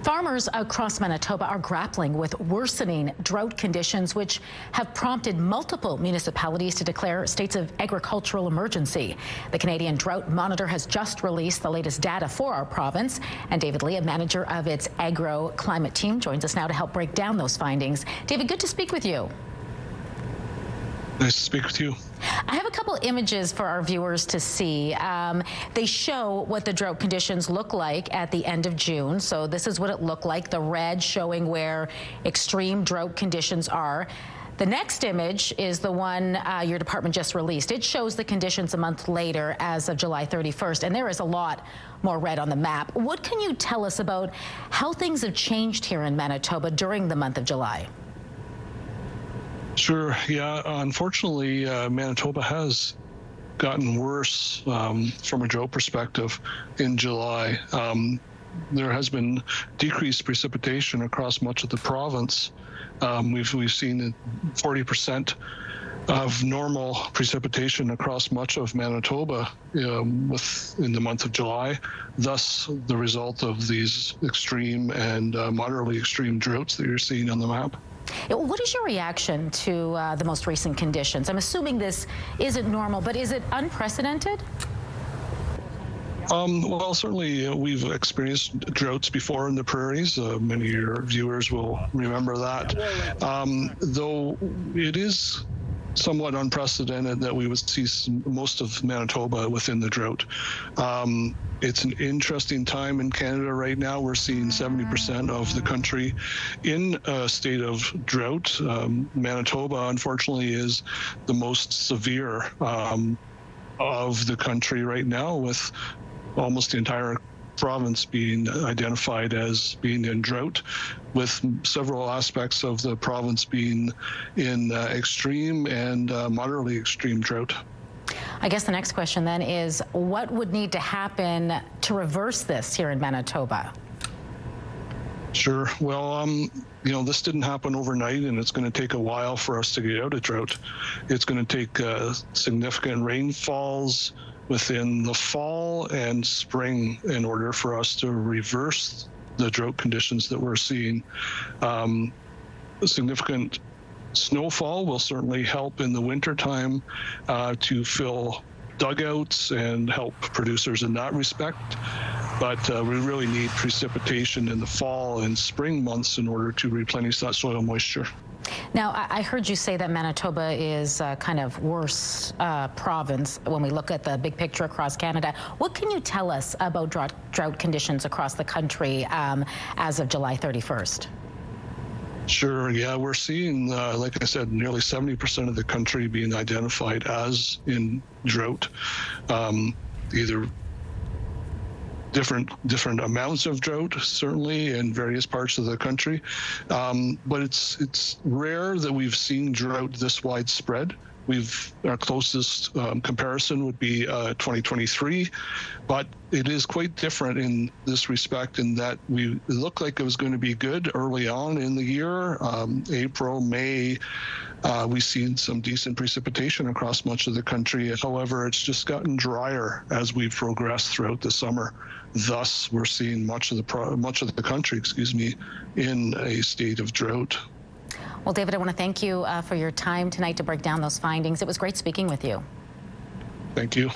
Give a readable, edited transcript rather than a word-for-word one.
Farmers across Manitoba are grappling with worsening drought conditions, which have prompted multiple municipalities to declare states of agricultural emergency. The Canadian Drought Monitor has just released the latest data for our province, and David Lee, a manager of its agro-climate team, joins us now to help break down those findings. David, good to speak with you. Nice to speak with you. I have a couple images for our viewers to see. They show what the drought conditions look like at the end of June. So this is what it looked like, the red showing where extreme drought conditions are. The next image is the one your department just released. It shows the conditions a month later as of July 31st, and there is a lot more red on the map. What can you tell us about how things have changed here in Manitoba during the month of July? Sure. Yeah. Unfortunately, Manitoba has gotten worse from a drought perspective in July. There has been decreased precipitation across much of the province. We've seen 40% of normal precipitation across much of Manitoba in the month of July, thus the result of these extreme and moderately extreme droughts that you're seeing on the map. What is your reaction to the most recent conditions? I'm assuming this isn't normal, but is it unprecedented? Well, certainly we've experienced droughts before in the prairies. Many of your viewers will remember that. Though it is somewhat unprecedented that we would see most of Manitoba within the drought. It's an interesting time in Canada right now. We're seeing 70% of the country in a state of drought. Manitoba, unfortunately, is the most severe of the country right now, with almost the entire province being identified as being in drought, with several aspects of the province being in extreme and moderately extreme drought. I guess the next question then is, what would need to happen to reverse this here in Manitoba? Sure. Well, this didn't happen overnight, and it's going to take a while for us to get out of drought. It's going to take significant rainfalls within the fall and spring in order for us to reverse the drought conditions that we're seeing. Significant snowfall will certainly help in the wintertime to fill dugouts and help producers in that respect. But we really need precipitation in the fall and spring months in order to replenish that soil moisture. Now, I heard you say that Manitoba is kind of worse province when we look at the big picture across Canada. What can you tell us about drought conditions across the country as of July 31st? Sure. Yeah, we're seeing, like I said, nearly 70% of the country being identified as in drought, either different amounts of drought, certainly in various parts of the country, but it's rare that we've seen drought this widespread. Our closest comparison would be 2023, but it is quite different in this respect in that it looked like it was going to be good early on in the year. April, May, we've seen some decent precipitation across much of the country. However, it's just gotten drier as we've progressed throughout the summer. Thus, we're seeing much of the country, in a state of drought. Well, David, I want to thank you for your time tonight to break down those findings. It was great speaking with you. Thank you.